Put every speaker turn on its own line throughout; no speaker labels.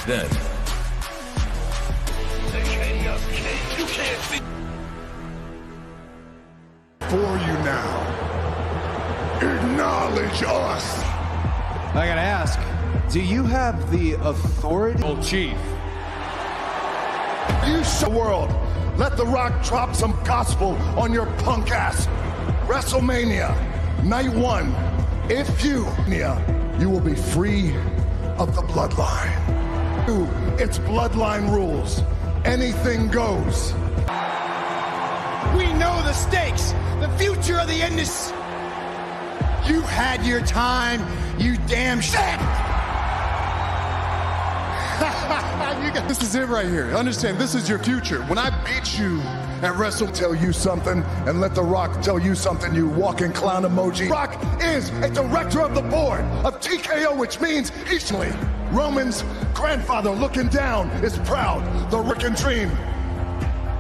then.
You can't see.
For you now, acknowledge us.
I gotta ask, do you have the authority?
Oh, Chief.
You show the world. Let The Rock drop some gospel on your punk ass. WrestleMania, night 1. If you will be free of the bloodline. It's bloodline rules. Anything goes.
We know the stakes. The future of the industry. You had your time, you damn shit.
This is it right here. Understand, this is your future. When I beat you at Wrestle, tell you something, and let The Rock tell you something, you walking clown emoji. Rock is a director of the board of TKO, which means he's Roman's grandfather looking down is proud. The Rick Dream.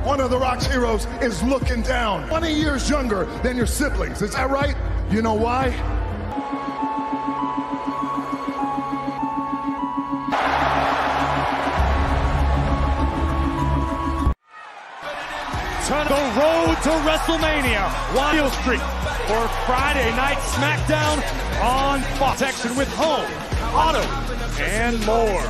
One of The Rock's heroes is looking down. 20 years younger than your siblings. Is that right? You know why?
The road to WrestleMania, Wild Street, for Friday Night SmackDown on Fox. Protection with home, auto, and more.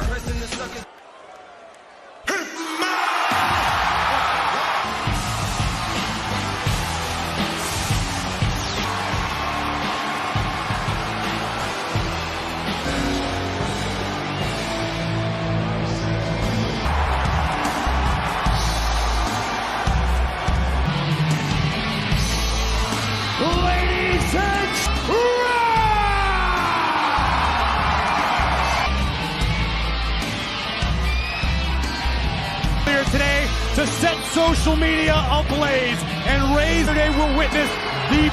Ladies and here today to set social media ablaze, and Today will witness the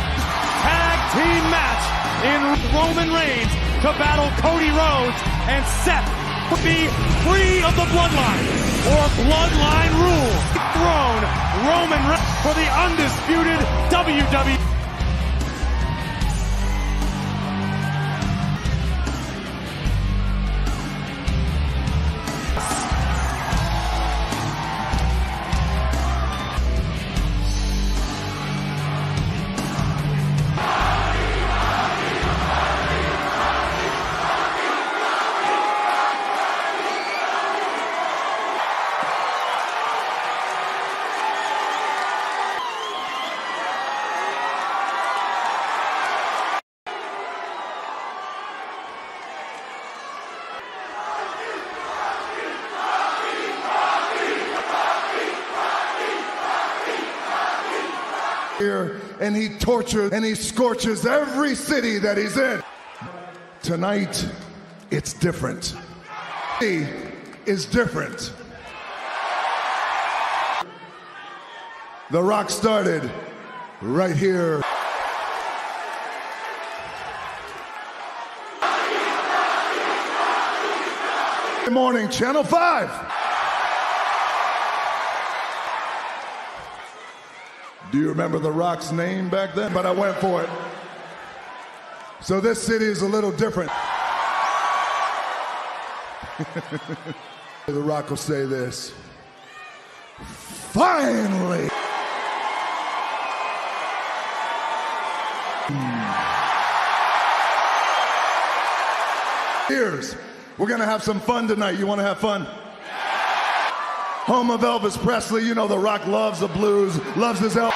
tag team match in Roman Reigns to battle Cody Rhodes, and Seth will be free of the bloodline or bloodline rule. Throne Roman Reigns for the undisputed WWE.
Here, and he tortures and he scorches every city that he's in. Tonight, it's different. He is different. The Rock started right here. Good morning, Channel 5. Do you remember The Rock's name back then? But I went for it. So this city is a little different. The Rock will say this. Finally! Here's, we're gonna have some fun tonight. You wanna have fun? Home of Elvis Presley, you know The Rock loves the blues, loves his Elvis.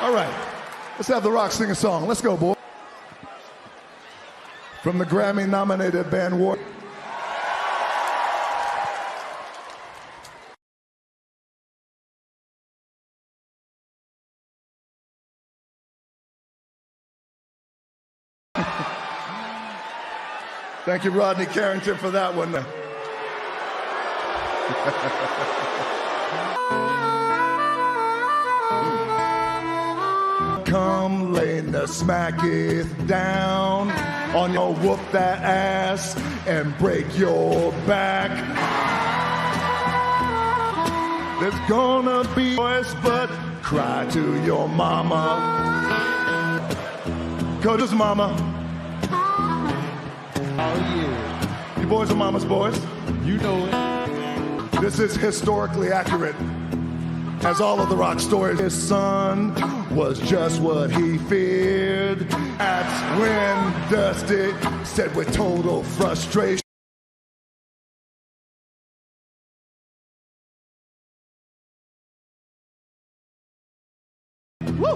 All right, let's have The Rock sing a song. Let's go, boy. From the Grammy-nominated band War. Thank you, Rodney Carrington, for that one. Come lay the smacketh down on your whoop that ass and break your back. There's gonna be voice, but cry to your mama. Go to his mama.
Oh, yeah.
You boys are mama's boys.
You know it.
This is historically accurate, as all of the Rock stories. His son was just what he feared. That's when Dusty said with total frustration,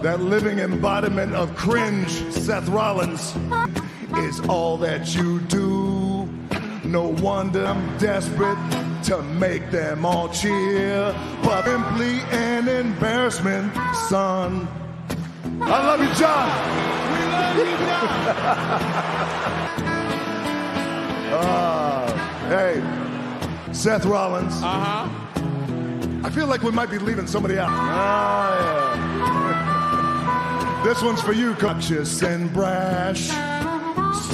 that living embodiment of cringe, Seth Rollins, is all that you do. No wonder I'm desperate to make them all cheer, but simply an embarrassment, son. I love you, John. We love you, John. Hey, Seth Rollins. I feel like we might be leaving somebody out. Yeah. This one's for you, conscious and brash.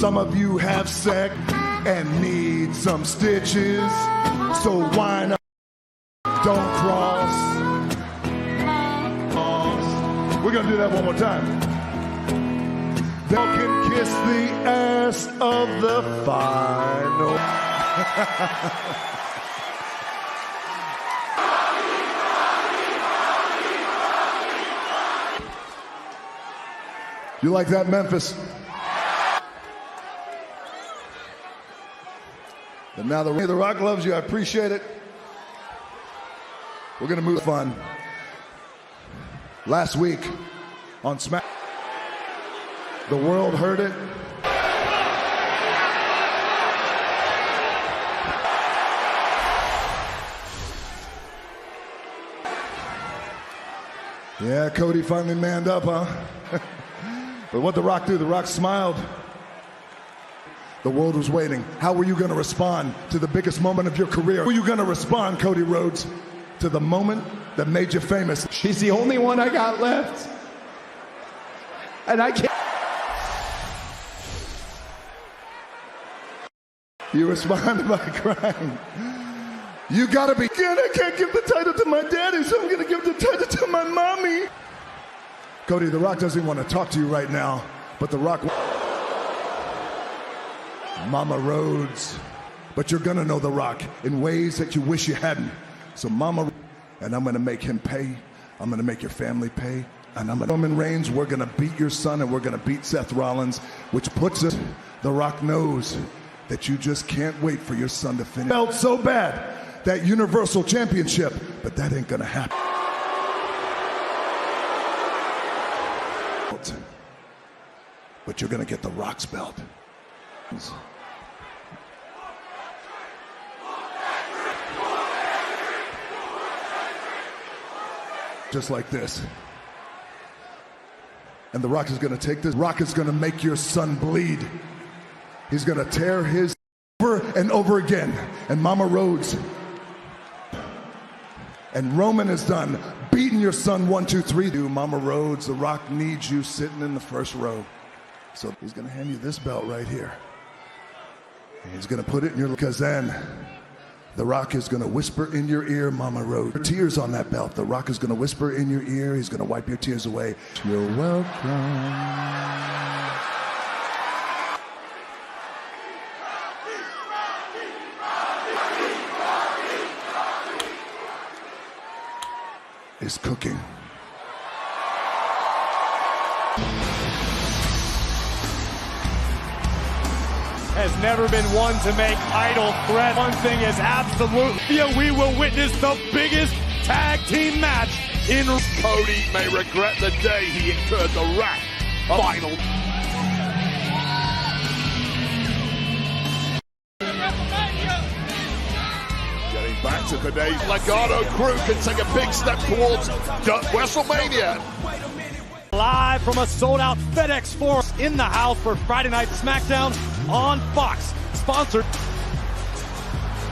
Some of you have sex and need some stitches, so why not? Don't cross. We're gonna do that one more time. They can kiss the ass of the final. You like that, Memphis? And now the Rock loves you. I appreciate it. We're gonna move fun. Last week on Smack, the world heard it. Yeah, Cody finally manned up, huh? But what the Rock do? The Rock smiled. The world was waiting. How were you going to respond to the biggest moment of your career? How were you going to respond, Cody Rhodes, to the moment that made you famous?
She's the only one I got left. And I can't.
You responded by crying. You gotta be. I can't give the title to my daddy, so I'm gonna give the title to my mommy. Cody, The Rock doesn't want to talk to you right now, but The Rock. Mama Rhodes. But you're gonna know The Rock in ways that you wish you hadn't. So Mama, and I'm gonna make him pay. I'm gonna make your family pay. And I'm gonna Roman Reigns, we're gonna beat your son and we're gonna beat Seth Rollins, which puts us, The Rock knows that you just can't wait for your son to finish. Felt so bad, that Universal Championship, but that ain't gonna happen. But you're gonna get The Rock's belt. Just like this. And The Rock is gonna take this. Rock is gonna make your son bleed. He's gonna tear his over and over again. And Mama Rhodes and Roman is done beating your son 1, 2, 3. Mama Rhodes, The Rock needs you sitting in the first row. So he's gonna hand you this belt right here. And he's gonna put it in your, because then The Rock is gonna whisper in your ear, Mama Rhodes. Tears on that belt. The Rock is gonna whisper in your ear. He's gonna wipe your tears away. You're welcome. Is cooking.
Has never been one to make idle threat. One thing is absolute. We will witness the biggest tag team match in.
Cody may regret the day he incurred the wrath of final. Getting back to today's Legado crew can take a big step towards WrestleMania.
Live from a sold-out FedEx Forum in the house for Friday Night SmackDown on Fox. Sponsored.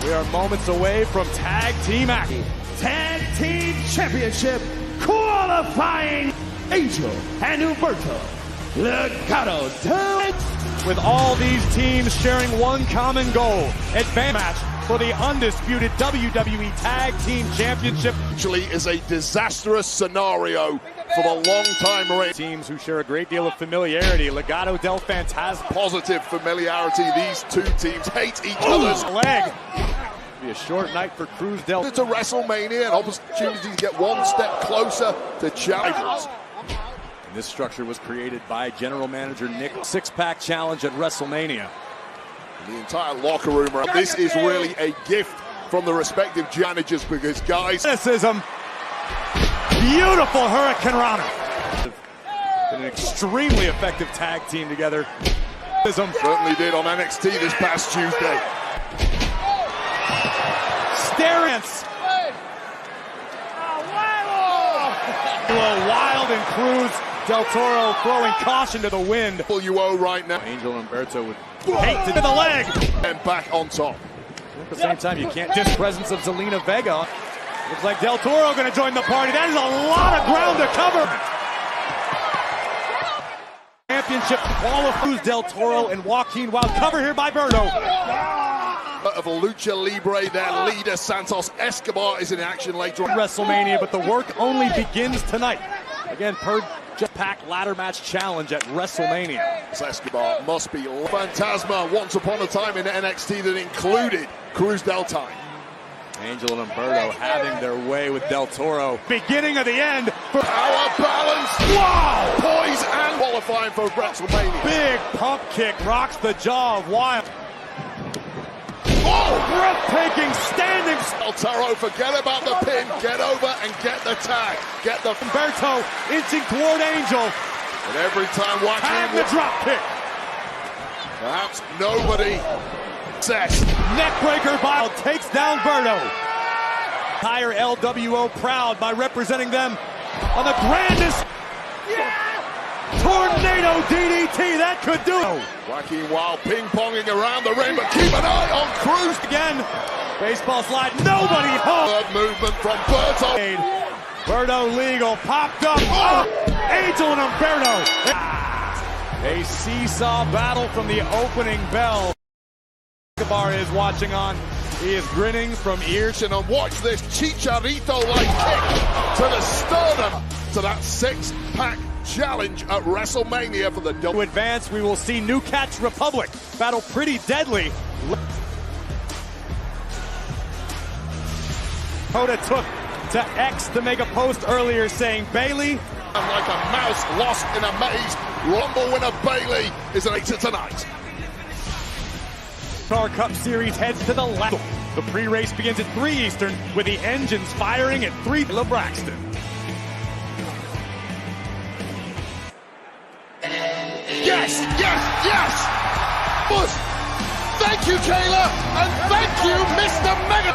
We are moments away from tag team action. Tag team championship qualifying Angel and Humberto Legado. with all these teams sharing one common goal. Advance match for the undisputed WWE Tag Team Championship.
Actually is a disastrous scenario for the long-time reign.
Teams who share a great deal of familiarity. Legado del Fantasma.
Positive familiarity. These two teams hate each other's
Leg. Be a short night for Cruz del.
to WrestleMania, an opportunity to get one step closer to challengers.
And this structure was created by General Manager Nick. Six-pack challenge at WrestleMania.
The entire locker room. This is really a gift from the respective managers because guys.
Beautiful Hurricane Rana. An extremely effective tag team together.
Certainly did on NXT this past Tuesday.
Starance. Wild and Cruz del Toro throwing caution to the wind.
Wwé right now.
Angel Umberto would hate to the leg.
And back on top.
At the same time, you can't diss presence of Zelina Vega. Looks like Del Toro going to join the party. That is a lot of ground to cover. Championship qualifies Del Toro and Joaquin Wild. Cover here by Berto.
Of Lucha Libre, their leader Santos Escobar is in action later on.
WrestleMania, but the work only begins tonight. Again, per Jetpack ladder match challenge at WrestleMania.
Escobar must be Fantasma once upon a time in NXT that included Cruz del Time.
Angel and Umberto having their way with Del Toro. Beginning of the end. For
Power balance.
wow!
Poise and qualifying for WrestleMania.
Big pump kick rocks the jaw of Wild.
Oh!
Breathtaking standing.
Del Toro, forget about the pin. Get over and get the tag. Get the
Umberto inching toward Angel.
And every time
And the
watching,
drop kick.
perhaps nobody says.
Neckbreaker by takes down Berto. Entire LWO proud by representing them on the grandest tornado DDT that could do.
Joaquin Wild ping-ponging around the ring, but keep an eye on Cruz.
Again, baseball slide, nobody home.
Third movement from Berto.
Berto legal, popped up. Oh, Angel and Umberto. A seesaw battle from the opening bell. Escobar is watching on. He is grinning from ear to
And watch this Chicharito-like kick to the sternum to that six-pack challenge at WrestleMania for the
to advance. We will see New Catch Republic battle Pretty Deadly. Hoda took to X to make a post earlier saying Bailey.
like a mouse lost in a maze. Rumble winner Bailey is an later tonight.
Star Cup Series heads to the left. The pre-race begins at 3 Eastern with the engines firing at 3. LeBraxton.
Yes, yes, yes! Buzz. Thank you, Kayla, and thank you, Mr. Mega.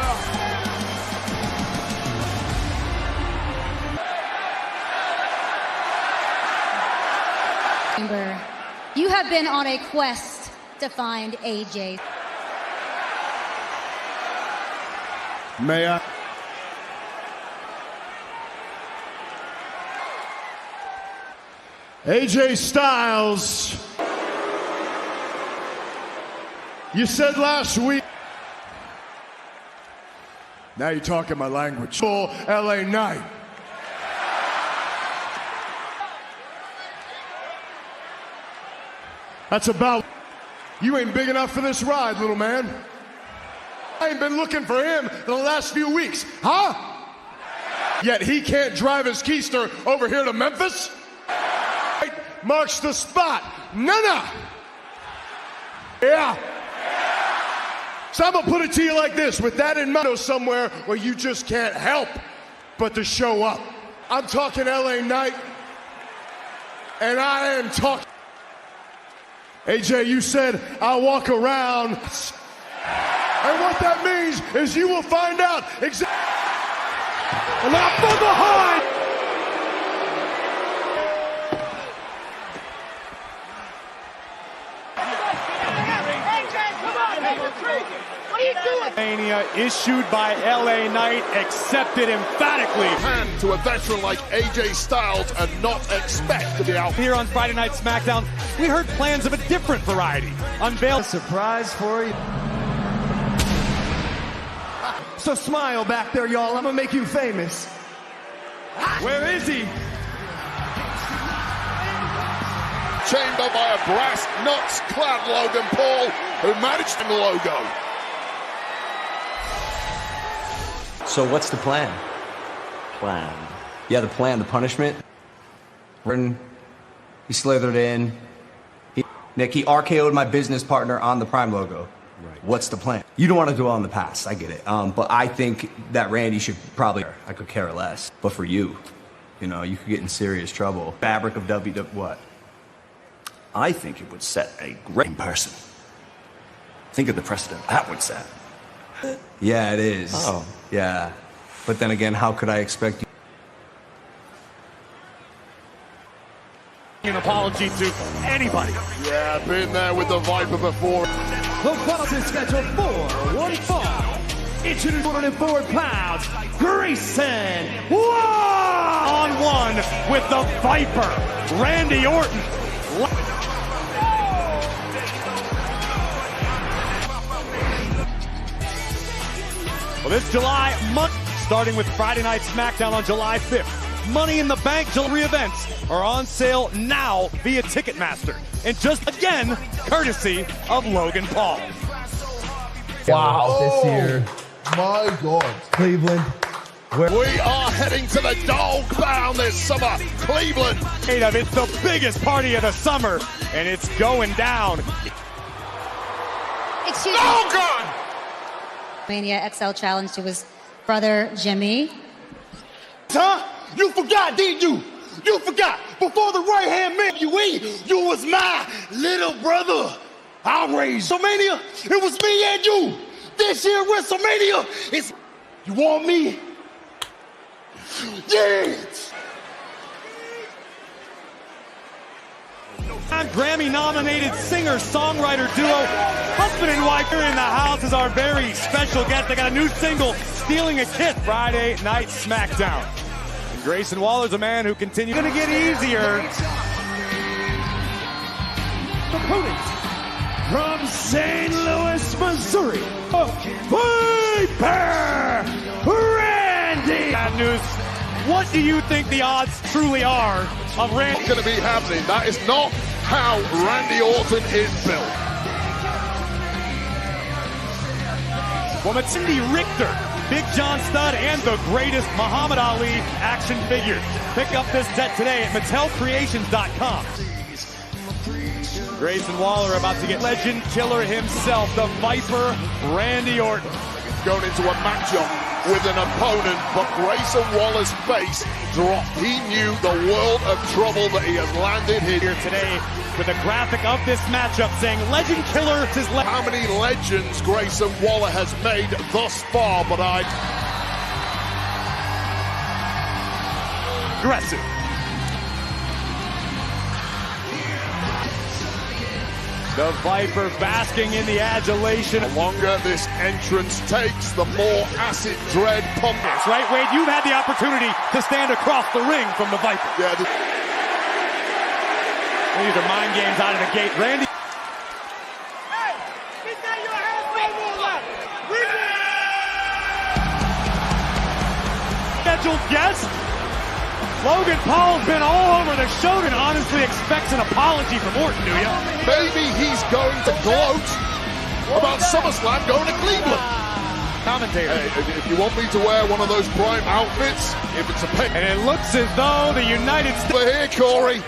You have been on a quest to find AJ.
May I? AJ Styles, you said last week. Now you're talking my language. Full LA Knight. That's about. You ain't big enough for this ride, little man. I ain't been looking for him the last few weeks, huh? Yet he can't drive his keister over here to Memphis? Marks the spot. Nana. Yeah. So I'm gonna put it to you like this, with that in mind, somewhere where you just can't help but to show up. I'm talking LA Knight, and I am talking. AJ, you said I'll walk around. And what that means is you will find out exactly.
From behind. Mania issued by LA Knight, accepted emphatically.
Hand to a veteran like AJ Styles and not expect to be out.
Here on Friday Night SmackDown, we heard plans of a different variety. Unveiled.
A surprise for you. So smile back there, y'all. I'm gonna make you famous.
Where is he?
Chamber by a brass nuts-clad Logan Paul, who managed the logo.
So what's the plan? Yeah, the plan, the punishment. He slithered in. Nick, he RKO'd my business partner on the Prime logo. Right. What's the plan? You don't want to dwell on the past, I get it. But I think that Randy should probably, I could care less. But for you, you know, you could get in serious trouble. Fabric of WWE, what?
I think it would set a great person. Think of the precedent that would set.
Yeah, it is.
Oh.
Yeah. But then again, how could I expect you?
An apology to anybody.
Yeah, been there with the Viper before.
The fight is scheduled for one fall. Introducing 104 pounds, Grayson on one with the Viper, Randy Orton. Well, this July month, starting with Friday Night SmackDown on July 5th. Money in the Bank jewelry events are on sale now via Ticketmaster. And just again, courtesy of Logan Paul.
Wow, this year.
My God.
Cleveland.
We are heading to the Dog Pound this summer, Cleveland.
It's the biggest party of the summer, and it's going down.
Excuse me.
Oh, God!
Mania XL challenge to his brother Jimmy.
Huh? You forgot, didn't you? You forgot. Before the right-hand man, you was my little brother. I raised WrestleMania. It was me and you. This year WrestleMania is. You want me? Yes.
Grammy-nominated singer-songwriter duo, husband and wife here in the house is our very special guest. They got a new single, Stealing a Kiss, Friday Night SmackDown. And Grayson Waller's a man who continues to get easier. Opponent from St. Louis, Missouri, Viper Randy. Bad news. What do you think the odds truly are of Randy?
Not going to be happening. That is not how Randy Orton is built.
Well, it's Cindy Richter, Big John Studd, and the greatest Muhammad Ali action figure. Pick up this set today at MattelCreations.com. Grayson Waller about to get legend killer himself, the Viper, Randy Orton.
Going into a matchup with an opponent, but Grayson Waller's face dropped. He knew the world of trouble that he has landed
Here today with a graphic of this matchup saying Legend Killer is
How many legends Grayson Waller has made thus far, but
aggressive. The Viper basking in the adulation.
the longer this entrance takes, the more acid dread pumps.
That's right, Wade. You've had the opportunity to stand across the ring from the Viper.
Yeah,
These are mind games out of the gate. Randy. Scheduled guest. Logan Paul's been all over the show and honestly expects an apology from Orton, do you?
maybe he's going to gloat about SummerSlam going to Cleveland.
Commentator.
Hey, if you want me to wear one of those prime outfits, if it's a pick.
And it looks as though the United States.
Over here, Corey.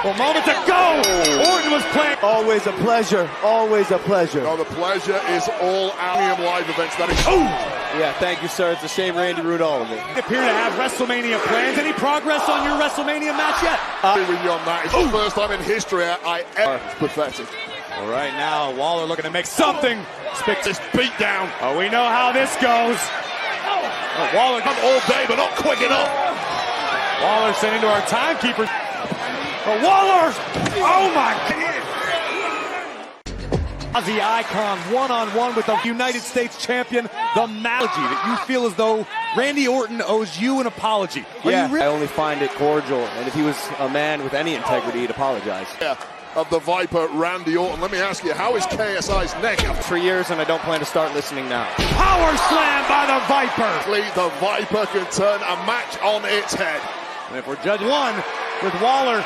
A moment to go. Orton was playing.
Always a pleasure. Always a pleasure.
No, the pleasure is all Allium Live events. That is.
Yeah, thank you, sir. It's a shame Randy ruined all of it.
You appear to have WrestleMania plans. Any progress on your WrestleMania match yet?
I agree with you on that. It's the first time in history I ever. It's pathetic.
All right, now Waller looking to make something.
This beat down.
Oh, we know how this goes.
Oh, Waller done all day, but not quick enough.
Waller sent into our timekeeper. But Waller! Oh my God! The icon one-on-one with the United States champion, the apology that you feel as though Randy Orton owes you an apology.
I only find it cordial, and if he was a man with any integrity, he'd apologize.
Yeah, of the Viper, Randy Orton. Let me ask you, how is KSI's neck?
For years, and I don't plan to start listening now.
Power slam by the Viper.
The Viper can turn a match on its head.
And if we're judging one with Waller,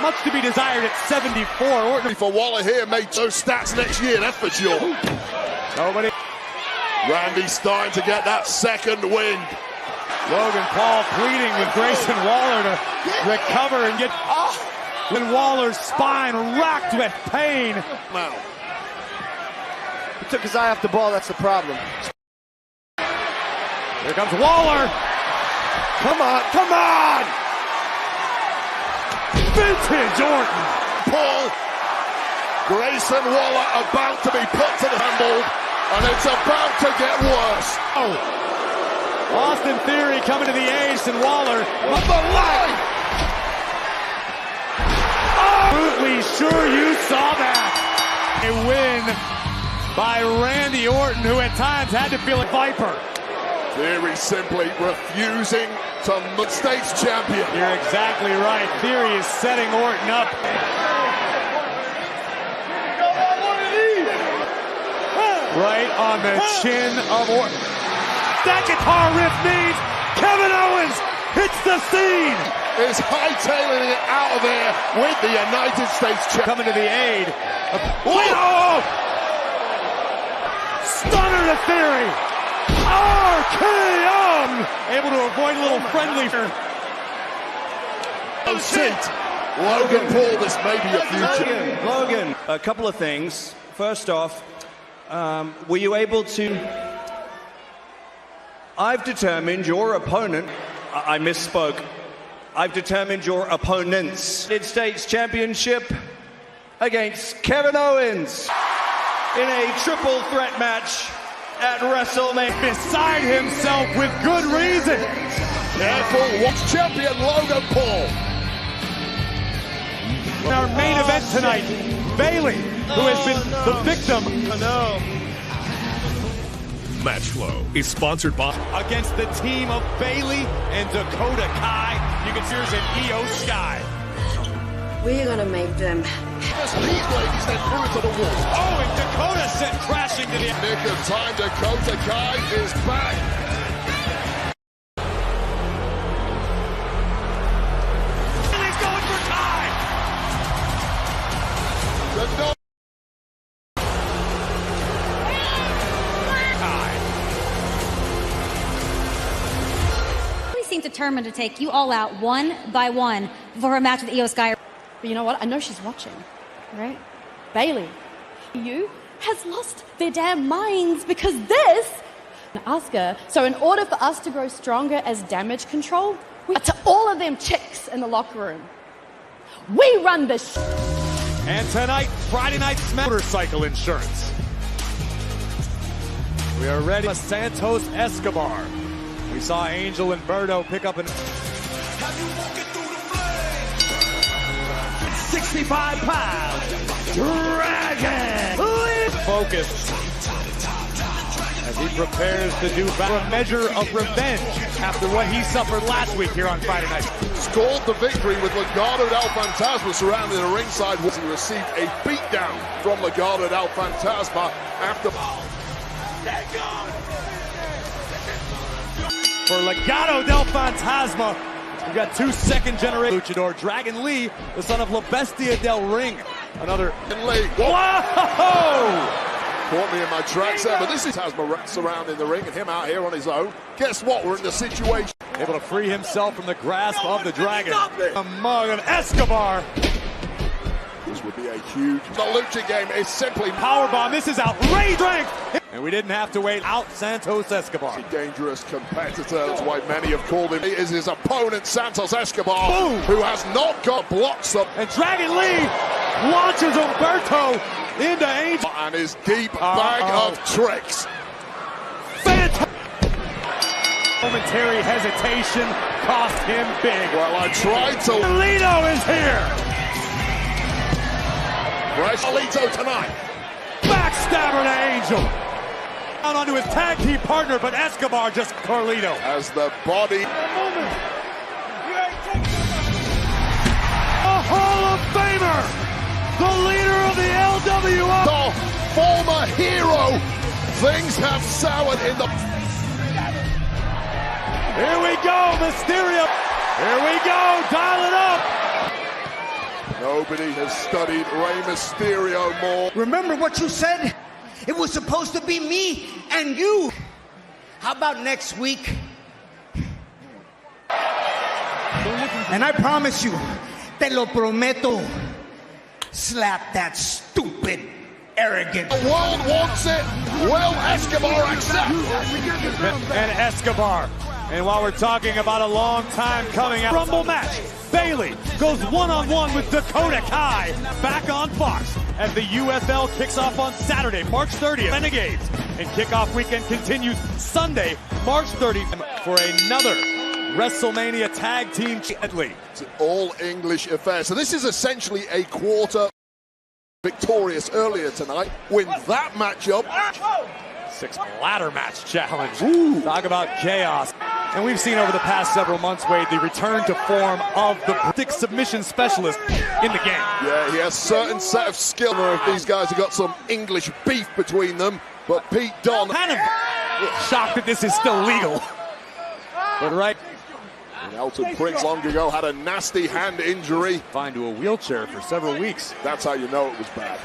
much to be desired at 74. Orton
for Waller here made those stats next year, that's for sure.
Nobody.
Randy starting to get that second wind.
Logan Paul pleading with Grayson Waller to recover and get when Waller's spine racked with pain.
Now.
He took his eye off the ball, that's the problem.
Here comes Waller. Come on, come on! Vintage Orton.
Paul, Grayson Waller about to be put to the handle, and it's about to get worse.
Austin Theory coming to the ace, and Waller on the line. Absolutely sure you saw that. A win by Randy Orton, who at times had to feel a Viper.
Theory simply refusing to the States champion.
You're exactly right. Theory is setting Orton up. Right on the chin of Orton. That guitar riff means Kevin Owens hits the scene.
Is hightailing it out of there with the United States champion.
Coming to the aid. Oh! Stunner to Theory. RKO! Able to avoid a little friendly.
Oh, shit. Logan Paul, this may be a future.
Logan, a couple of things. First off, were you able to... I've determined your opponent... I misspoke. I've determined your opponent's United States Championship against Kevin Owens in a triple threat match at WrestleMania.
Beside himself with good reason.
Careful, watch champion Logan Paul.
Our main event tonight, Bayley, who has been the victim.
Match Flow is sponsored by
against the team of Bayley and Dakota Kai. You can see here's an EO Sky.
We're gonna make them.
These ladies then through to the wall.
Oh, and Dakota sent crashing to the
nick of time. Dakota Kai is back.
He's going for Kai.
Seemed determined to take you all out one by one for her match with EO Sky.
But you know what? I know she's watching, right? Bayley, you has lost their damn minds because this. Ask her. So in order for us to grow stronger as damage control, to all of them chicks in the locker room, we run this.
And tonight, Friday Night Motorcycle Insurance. We are ready. Santos Escobar. We saw Angel and Berto pick up an 65-pound Dragon. Focus as he prepares to do a measure of revenge after what he suffered last week here on Friday night.
Scored the victory with Legado del Fantasma surrounding the ringside. He received a beatdown from Legado del Fantasma after.
For Legado del Fantasma, we've got two second-generation luchador, Dragon Lee, the son of La Bestia del Ring. Another
Lee.
Whoa!
Caught me in my tracks there, but this is Fantasma surrounding the ring and him out here on his own. Guess what? We're in the situation.
Able to free himself from the grasp of the Dragon. Among an Escobar.
This would be a huge... The lucha game is simply...
Powerbomb. This is outrageous. And we didn't have to wait out Santos Escobar.
He's a dangerous competitor. That's why many have called him. He is his opponent, Santos Escobar,
boom,
who has not got blocks up.
And Dragon Lee launches Umberto into Angel.
And his deep bag of tricks.
Momentary hesitation cost him big.
Well, I tried to...
Lito is here.
Fresh Lito tonight.
Back Backstabber to Angel. Out onto his tag team partner, but Escobar just Carlito.
As the body.
A Hall of Famer, the leader of the LWO.
The former hero. Things have soured in the...
Here we go, Mysterio. Here we go, dial it up.
Nobody has studied Rey Mysterio more.
Remember what you said? It was supposed to be me and you. How about next week? And I promise you, te lo prometo, slap that stupid, arrogant.
The world wants it. Will Escobar accept?
And Escobar. And while we're talking about a long time coming out, Rumble match, Bayley goes one-on-one with Dakota Kai back on Fox as the UFL kicks off on Saturday, March 30th. Renegades. And kickoff weekend continues Sunday, March 30th for another WrestleMania Tag Team Deadly.
It's an all-English affair. So this is essentially a quarter victorious earlier tonight. Win that matchup.
6 ladder match challenge. Ooh. Talk about chaos. And we've seen over the past several months, Wade, the return to form of the stick submission specialist in the game.
Yeah, he has a certain set of skill. If these guys have got some English beef between them, but Pete Dunne...
Kind of shocked that this is still legal. But right...
And Elton Prince long ago had a nasty hand injury.
Confined to a wheelchair for several weeks.
That's how you know it was bad.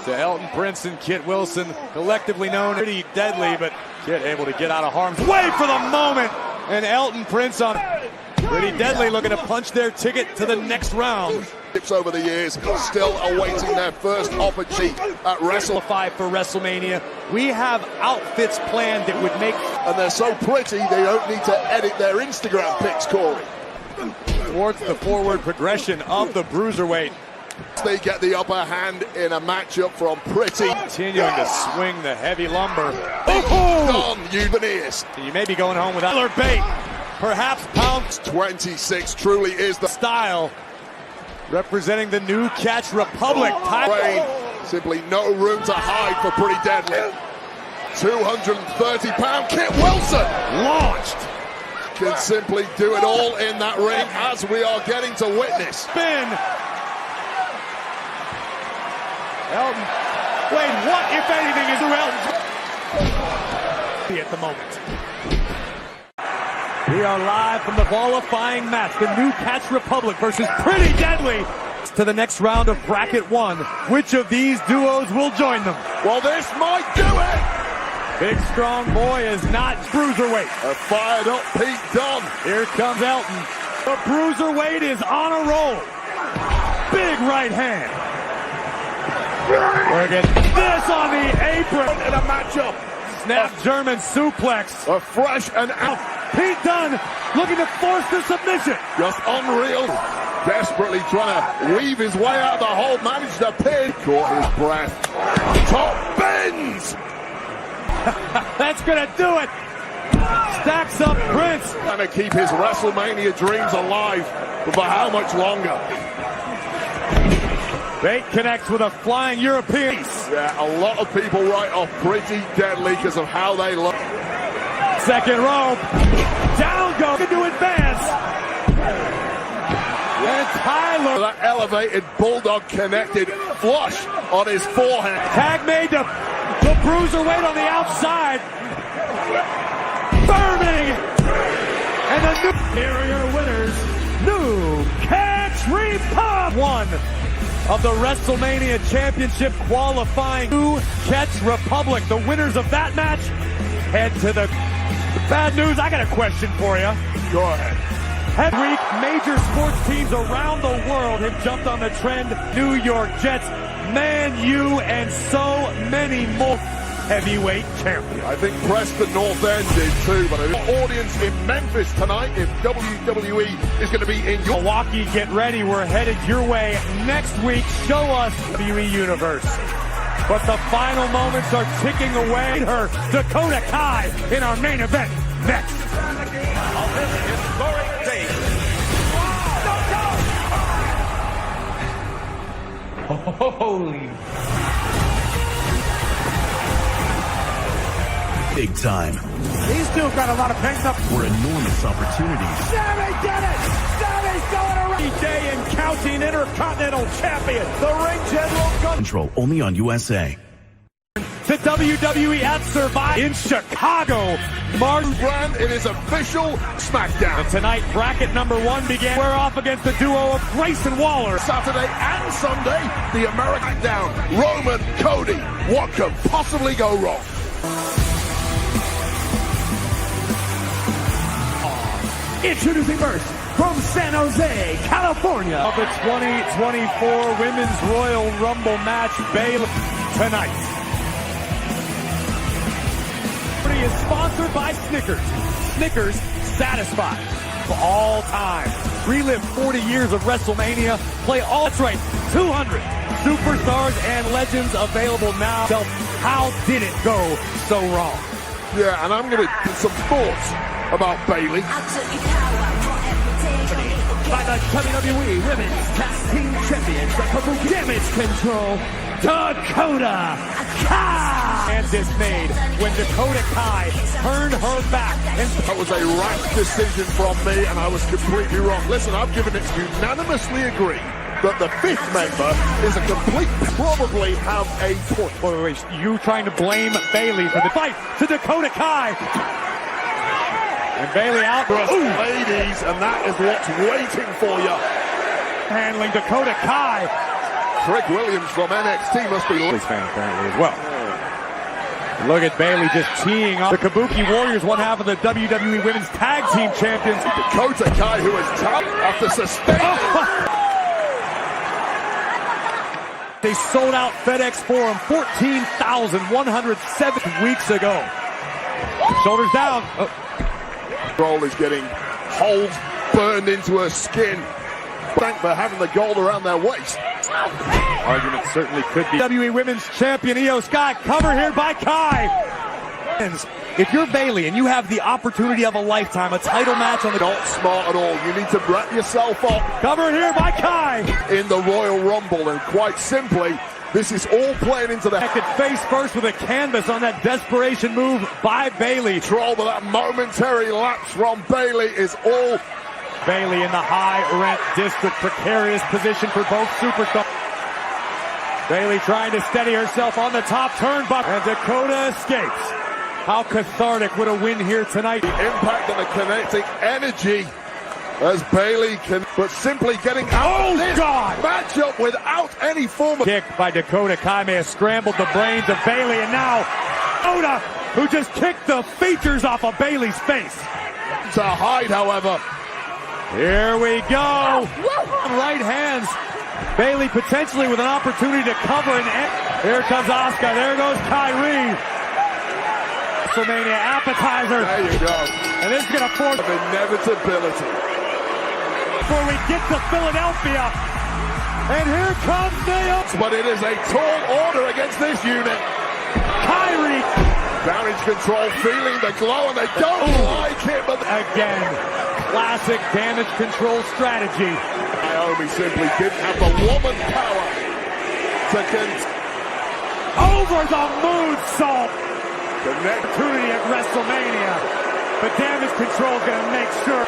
To Elton Prince and Kit Wilson, collectively known pretty deadly, but Kit able to get out of harm's way for the moment. And Elton Prince on pretty deadly, looking to punch their ticket to the next round.
Over the years, still awaiting their first opportunity at
WrestleFi for WrestleMania. We have outfits planned that would make...
And they're so pretty, they don't need to edit their Instagram pics, Corey.
Towards the forward progression of the Bruiserweight.
They get the upper hand in a matchup from Pretty.
Continuing to swing the heavy lumber.
Done, you veneers.
You may be going home with Tyler Bate. Perhaps pounds
26 truly is the
style. Representing the New Catch Republic.
Rain, simply no room to hide for Pretty Deadly. 230-pound Kit Wilson.
Launched.
Can simply do it all in that ring as we are getting to witness.
Spin. Elton. Wait, what, if anything, is Elton? At the moment. We are live from the qualifying match. The New Catch Republic versus Pretty Deadly. To the next round of Bracket 1. Which of these duos will join them?
Well, this might do it.
Big strong boy is not Bruiserweight.
A fired up Pete Dunne.
Here comes Elton. The Bruiserweight is on a roll. Big right hand. Look at this on the apron
in a matchup.
Snap German suplex.
A fresh and out.
Pete Dunne looking to force the submission.
Just unreal. Desperately trying to weave his way out of the hole. Managed to pin. Caught his breath. Top bends.
That's going to do it. Stacks up Prince.
Trying to keep his WrestleMania dreams alive. But for how much longer?
Bate connects with a flying European.
Yeah, a lot of people write off Pretty Deadly because of how they look.
Second rope. Down go to advance. And Tyler.
That elevated bulldog connected flush on his forehead.
Tag made to the Bruiserweight on the outside. Burning. And the superior winners, New Catch Republic. One of the WrestleMania Championship qualifying New Catch Republic. The winners of that match head to the bad news. I got a question for you.
Go ahead.
Every week, major sports teams around the world have jumped on the trend. New York Jets, Man U, and so many more heavyweight champions.
I think Preston North End did too, but an audience in Memphis tonight if WWE is going to be in your...
Milwaukee, get ready. We're headed your way next week. Show us WWE Universe. But the final moments are ticking away. Her Dakota Kai in our main event next.
On this historic day.
Holy.
Big time.
He's still got a lot of pent up.
For enormous opportunities.
Sammy did it! Sammy's going around. Day and counting Intercontinental Champion. The ring general.
Control only on USA.
To WWE at Survivor in Chicago. Martin
Brand, it is official SmackDown.
And tonight, bracket number 1 began. We're off against the duo of Grayson Waller.
Saturday and Sunday, the American Down. Roman, Cody. What could possibly go wrong?
Introducing first from San Jose, California. Of the 2024 Women's Royal Rumble match, Bayley tonight. Is sponsored by Snickers. Snickers, satisfied for all time. Relive 40 years of WrestleMania. Play all, that's right, 200 superstars and legends available now. How did it go so wrong?
Yeah, and I'm going to get some thoughts about Bayley.
By the WWE Women's Tag Team Champions, the Kabuki Damage Control, Dakota Kai! And dismayed when Dakota Kai turned her back. And
that was a rash decision from me, and I was completely wrong. Listen, I've given it unanimously agree that the 5th member is a complete, probably have a point.
Wait, you trying to blame Bayley for the fight to Dakota Kai. And Bayley out.
Ladies, and that is what's waiting for you.
Handling Dakota Kai.
Trick Williams from NXT must be
a fan apparently as well. Look at Bayley just teeing off. The Kabuki Warriors, one half of the WWE Women's Tag Team Champions.
Dakota Kai, who is tough after sustaining.
They sold out FedEx Forum 14,107 weeks ago. Shoulders down.
Roll is getting holes burned into her skin. Thank for having the gold around their waist.
Argument certainly could be. WWE Women's Champion Io Sky, cover here by Kai. If you're Bayley and you have the opportunity of a lifetime, a title match on the...
Not smart at all. You need to wrap yourself up.
Cover here by Kai.
In the Royal Rumble, and quite simply, this is all playing into the...
Face first with a canvas on that desperation move by Bayley.
Troll, but that momentary lapse from Bayley is all...
Bayley in the high rent district, precarious position for both superstars. Bayley trying to steady herself on the top turnbuckle, and Dakota escapes. How cathartic would a win here tonight?
The impact and the kinetic energy as Bayley can, but simply getting out of this matchup without any form of...
Kick by Dakota Kai may have scrambled the brains of Bayley, and now Dakota, who just kicked the features off of Bayley's face.
To hide, however.
Here we go. Right hands. Bayley potentially with an opportunity to cover, and here comes Asuka. There goes Kyrie. WrestleMania appetizer.
There you go.
And this is going to force
inevitability.
Before we get to Philadelphia. And here comes Nail.
But it is a tall order against this unit.
Kyrie.
Damage control, feeling the glow, and they don't like it. But
again, classic damage control strategy.
Naomi simply didn't have the woman power to
over the moonsault.
The next
opportunity at WrestleMania. But damage control is going to make sure.